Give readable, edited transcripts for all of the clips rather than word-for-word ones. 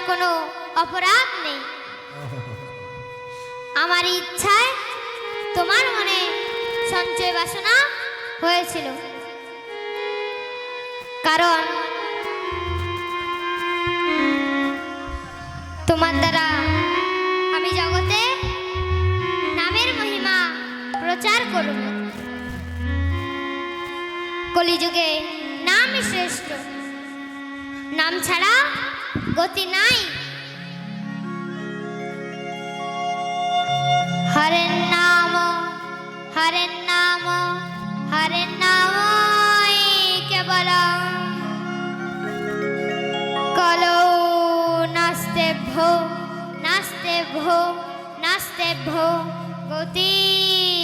কোনো অপরাধ নেই। আমার ইচ্ছায় তোমার মনে সঞ্চয় বাসনা হয়েছিল, কারণ তোমার দ্বারা আমি জগতে নামের মহিমা প্রচার করব। কলিযুগে নামই শ্রেষ্ঠ, নাম ছাড়া গতি নাই। হরের নাম হরের নাম হরের নাম কেবল কলৌ নাস্তে ভো নাস্তে ভো নাস্তে ভো গতিরন্যথা।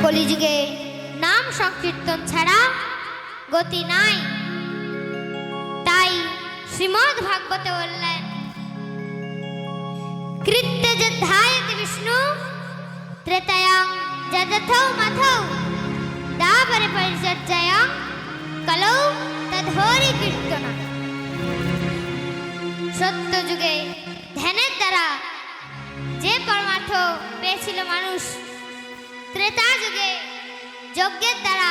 কলিযুগে নাম সংকীর্তন ছাড়া গতি নাই। তাই শ্রীমদ্ ভাগবতে বললেন, কৃত্য যদ্ধায়তি বিষ্ণু ত্রেতায়াং যদথৌ মথৌ দাপরে পরিচর্যায়াং কলৌ তদ্হরি কীর্তনা। সত্য যুগে ধ্যানের দ্বারা যে পরমার্থ পেয়েছিল মানুষ, ত্রেতা যুগে যজ্ঞের দ্বারা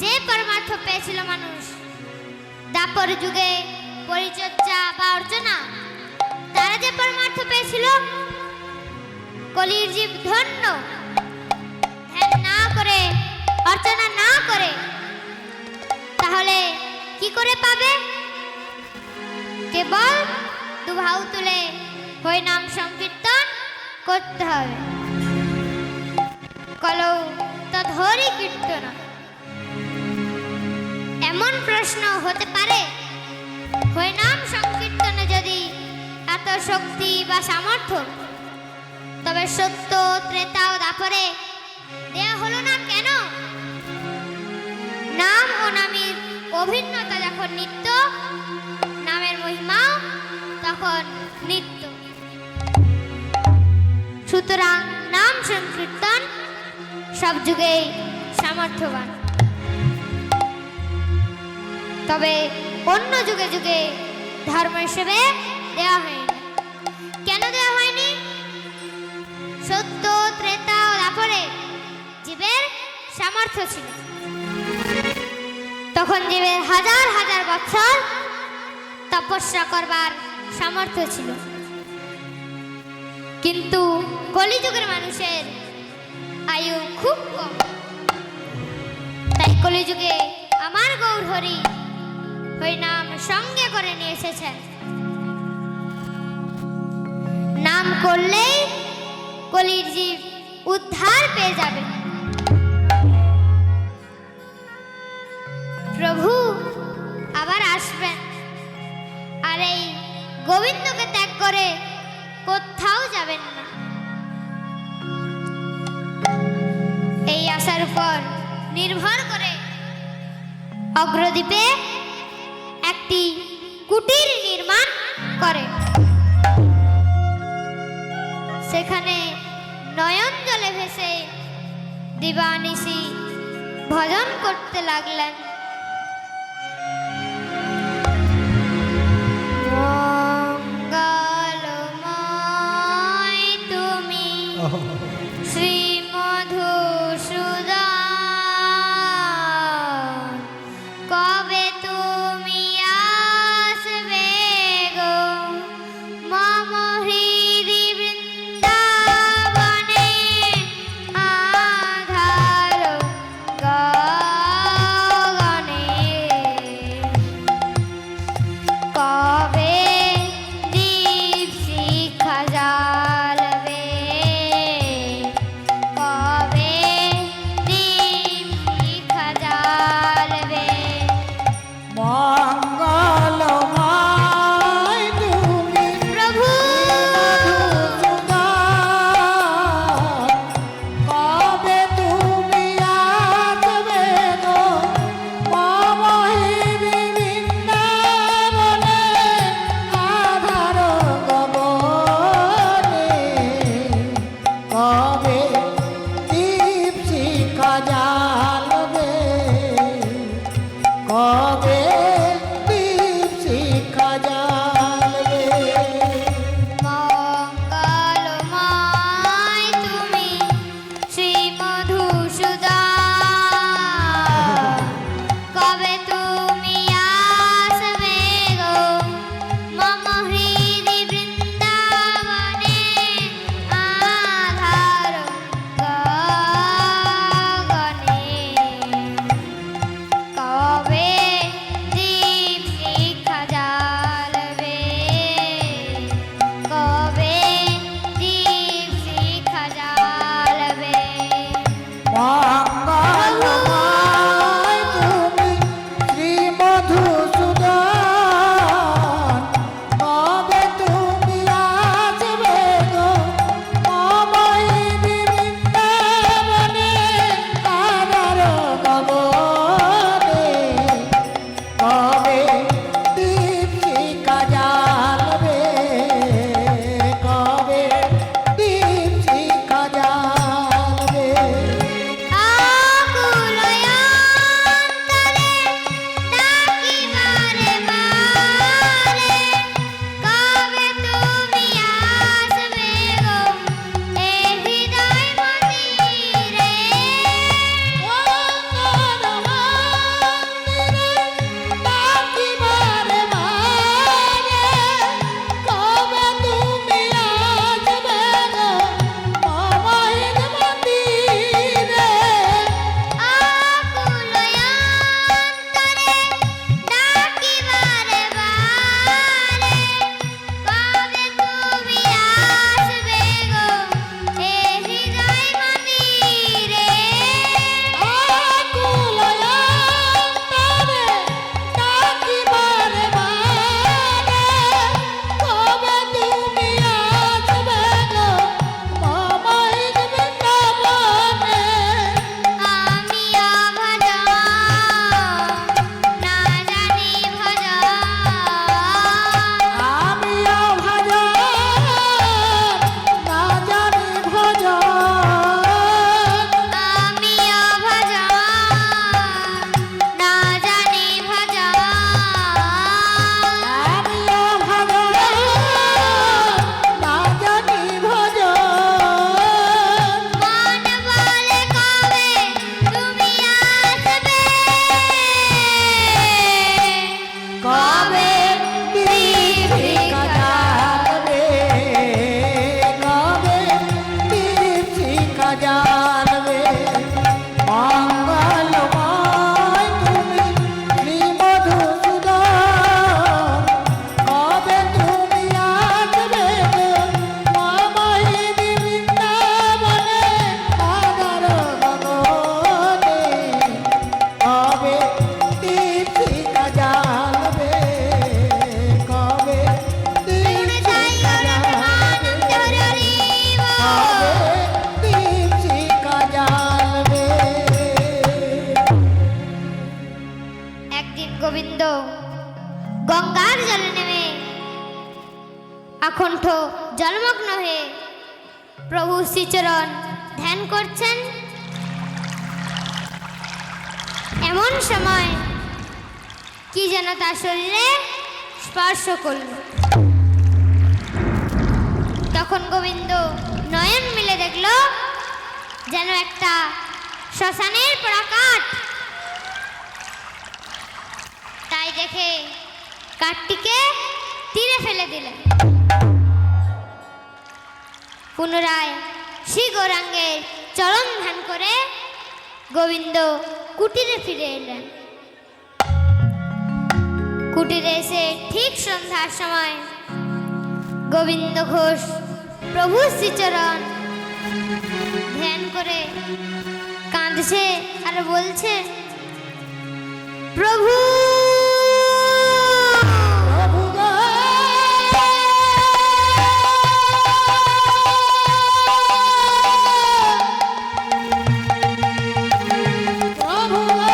যে পরমার্থ পেয়েছিল মানুষ, দাপর যুগে পরিচর্যা বা অর্চনা তারা যে পরমার্থ পেয়েছিল, কলির জীব ধন্য। ধ্যান না করে, অর্চনা না করে তাহলে কি করে পাবে? কেবল দুভাউ তুলে হই নাম সংকীর্তন করতে হবে। কলৌ তদ্হরি কীর্তনা। এমন প্রশ্ন হতে পারে, হই নাম সংকীর্তনে যদি এত শক্তি বা সামর্থ্য, তবে সত্য ত্রেতা ও দাপরে দেয়া হলো না কেন? নাম ও নামের অভিন্নতা যখন নিত্য, নামের মহিমা তখন নিত্য। সুতরাং নাম সংকীর্তন সব যুগেই সামর্থ্যবান। তবে অন্য যুগে যুগে ধর্ম হিসেবে দেওয়া হয়নি। কেন দেওয়া হয়নি? সত্য ত্রেতা ও দাপরে জীবের সামর্থ্য ছিল। তখন জীবের হাজার হাজার বছর তপস্যা করবার সামর্থ্য ছিল। কিন্তু কলিযুগের মানুষের আয়ু খুব কম। তাই কলিযুগে আমার গৌর হরি হই নাম সঙ্গে করে নিয়ে এসেছেন। নাম করলেই কলির জীব উদ্ধার পেয়ে যাবে। প্রভু আবার আসবেন, আর এই গোবিন্দকে ত্যাগ করে কোথাও যাবেন না। এই আশার উপর নির্ভর করে অগ্রদ্বীপে একটি কুটির নির্মাণ করে। সেখানে নয়ন জলে ভেসে দিবানিশি ভজন করতে লাগলেন। মঙ্গলময় তুমি শ্রী মধুসূদন, কবে তুমি আসবে গো মম হৃদি বৃন্দাবনে আধার গগনে। কবে দীপ শিখা জ্বালবে, কবে কবে দীপ শিখা জ্বালবে, কবে দীপ শিখা জ্বালবে। মঙ্গলময় তুমি শ্রী মধুসূদন, কবে তুমি আসবে গো মম হৃদি বৃন্দাবনে, আধার গগনে কবে দীপ শিখা জ্বালবে, কবে দীপ শিখা জ্বালবে। মঙ্গলময় তুমি শ্রী মধুসূদন, কবে তুমি আসবে গো মম হৃদি বৃন্দাবনে, আধার গগনে কবে দীপ শিখা জ্বালবে, কবে দীপ শিখা জ্বালবে। আকুলয়ন্তরে ডাকি বারে বারে, কবে তুমি আসবে গো এ হৃদয় মন্দিরে। ডাকি বারে বারে, কবে তুমি আসবে গো মম হৃদি মন্দিরে। আকুলয়ন্তরে ডাকি বারে বারে, কবে তুমি আসবে গো এ হৃদয় মন্দিরে। আকুলয়ন্তরে ডাকি বারে বারে, কবে তুমি আসবে গো মম হৃদি বৃন্দাবনে। আমি অভজন না জানি ভজন, আমিও ভজন না জানি ভজন, আমি অভজন না জানি ভজন। আমিও ভজন না জানি ভজন। মন বলে কবে তুমি আসবে, কবে দীপ শিখা জ্বালবে, কবে দীপ শিখা জ্বালবে। মঙ্গলময় তুমি শ্রী মধুসূদন, কবে তুমি আসবে গো মম হৃদি বৃন্দাবনে, আধার গগনে কবে দীপ শিখা জ্বালবে, কবে দীপ শিখা জ্বালবে, কবে দীপ শিখা জ্বালবে। একদিন গোবিন্দ গঙ্গার জলে নেমে আকণ্ঠ জলমগ্ন হয়ে প্রভু শ্রীচরণ ধ্যান করছেন। এমন সময় কি যেন তার শরীরে স্পর্শ করল। তখন গোবিন্দ নয়ন মিলে দেখল যেন একটা শ্মশানের প্রাকার। তাই দেখে কাঠটিকে তীরে ফেলে দিলেন। পুনরায় শ্রী গৌরাঙ্গের চরণ ধ্যান করে গোবিন্দ কুটিরে ফিরে এলেন। কুটিরে এসে ঠিক সন্ধ্যার সময় গোবিন্দ ঘোষ প্রভু শ্রীচরণ ধ্যান করে কাঁদছে আর বলছে, প্রভু প্রভু গো, প্রভু গো,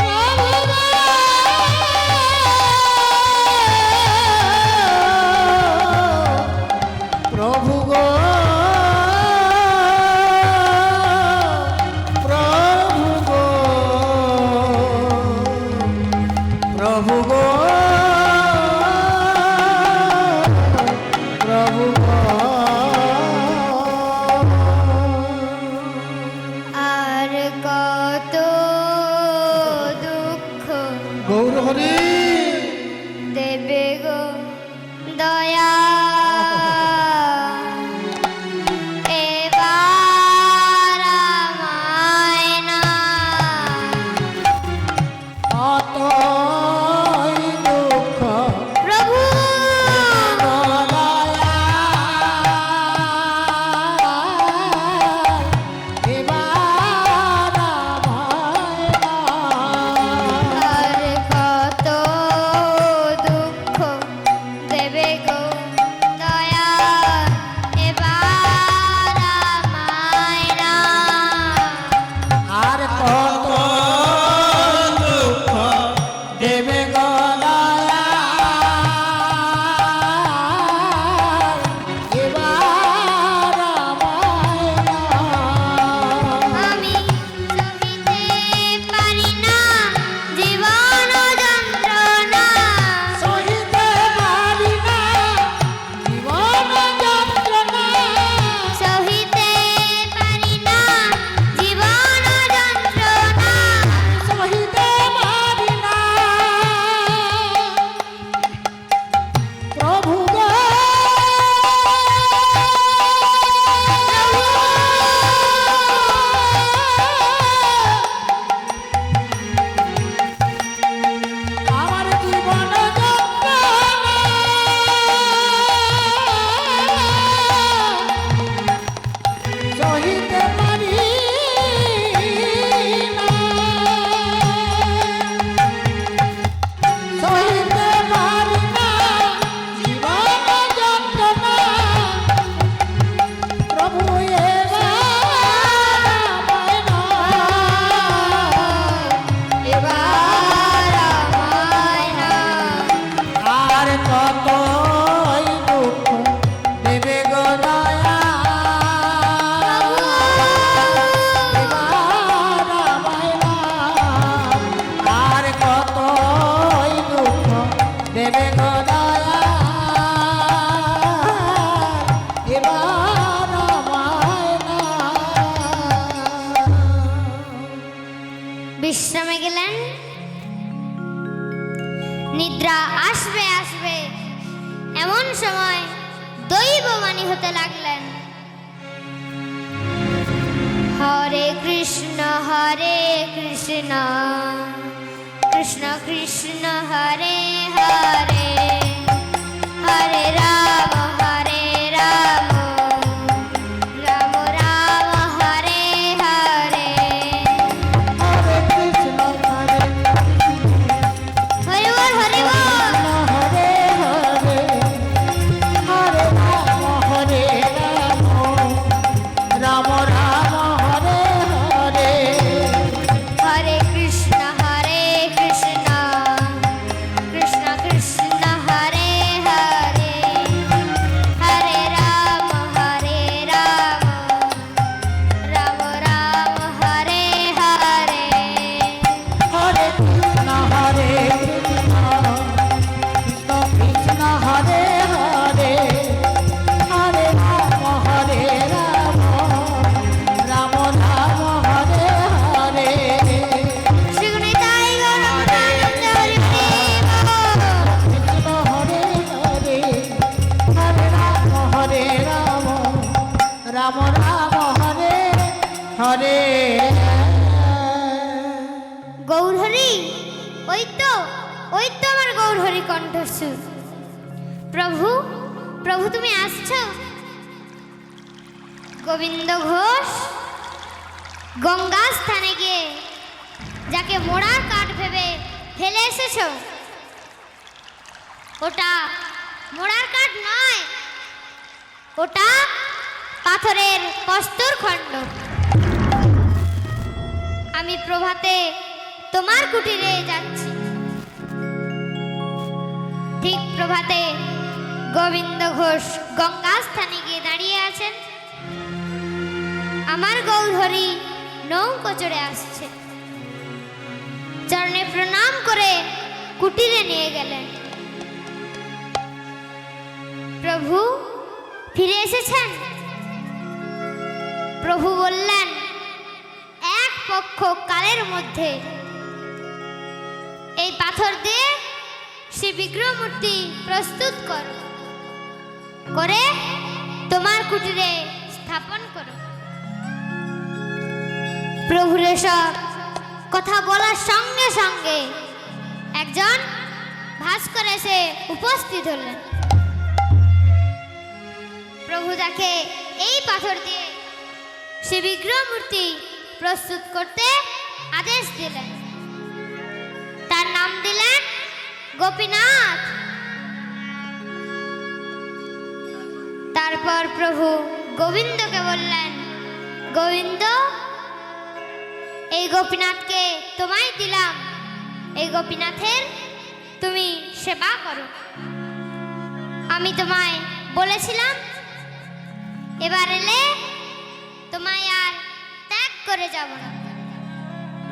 প্রভু গো, দয়া এবার আমায় না কতই দুঃখ প্রভু আর কত দুঃখ দেবে গো দয়া এবার আমায় না আর কত দুঃখ দেবে গলায় এবার আমায় না। আমি সহিতে পারি না জীবন যন্ত্রণা সহিতে পারি না জীবন যন্ত্রণা সহিতে পারি না জীবন যন্ত্রণা সহিতে পারি না প্রভু গো আমার জীবন যন্ত্রণা সহিতে পারি না সহিতে পারি না জীবন যন্ত্রণা প্রভু এবার আমায় না আর কতই দুঃখ দেবে গো দয়া এবার আমায় না। আর কতই দুঃখ দেবে গো দয়া এবার আমায় না। বিশ্রামে গেলেন নিদ্রা আসবে আসবে এমন সময় দৈববাণী হতে লাগলেন হরে কৃষ্ণ কৃষ্ণ কৃষ্ণ হরে হরে হরে রাম রাম রাম হরে হরে হরে কৃষ্ণ হরি বল হরি বল হরে হরে হরে রাম রাম রাম হরে হরে হরে কৃষ্ণ কৃষ্ণ কৃষ্ণ হরে হরে হরে রাম রাম রাম হরে হরে হরে কৃষ্ণ কৃষ্ণ কৃষ্ণ হরে হরে হরে রাম রাম রাম হরে হরে শ্রী গুণিতাই গৌরাঙ্গানন্দ হরি প্রেম কৃষ্ণ হরে হরে হরে রাম রাম রাম হরে হরে গৌরহরি ওই তো আমার গৌরহরি কণ্ঠস্বর প্রভু প্রভু তুমি আসছো গোবিন্দ ঘোষ গঙ্গা স্থানে গিয়ে যাকে মোড়ার কাঠ ভেবে ফেলে এসেছো ওটা মোড়ার কাঠ নয় ওটা পাথরের প্রস্তর খণ্ড আমি প্রভাতে তোমার কুটিরে যাচ্ছি ঠিক প্রভাতে গোবিন্দ ঘোষ গঙ্গা স্থানে গিয়ে দাঁড়িয়ে আছেন আমার গৌরহরি নৌকো চড়ে আসছে চরণে প্রণাম করে কুটিরে নিয়ে গেলেন প্রভু ফিরে এসেছেন প্রভু বললেন এক পক্ষ কালের মধ্যে এই পাথর দিয়ে সে বিগ্রহ মূর্তি প্রস্তুত করো, করে তোমার কুটিরে স্থাপন করো। প্রভুর এসব কথা বলার সঙ্গে সঙ্গে একজন ভাস্কর এসে উপস্থিত হলেন। প্রভু তাকে এই পাথর দিয়ে সে বিগ্রহ মূর্তি প্রস্তুত করতে আদেশ দিলেন। তার নাম দিলেন গোপীনাথ। তারপর প্রভু গোবিন্দকে বললেন, গোবিন্দ, এই গোপীনাথকে তোমায় দিলাম, এই গোপীনাথের তুমি সেবা করো। আমি তোমায় বলেছিলাম এবার এলে তোমায় আর ত্যাগ করে যাব না।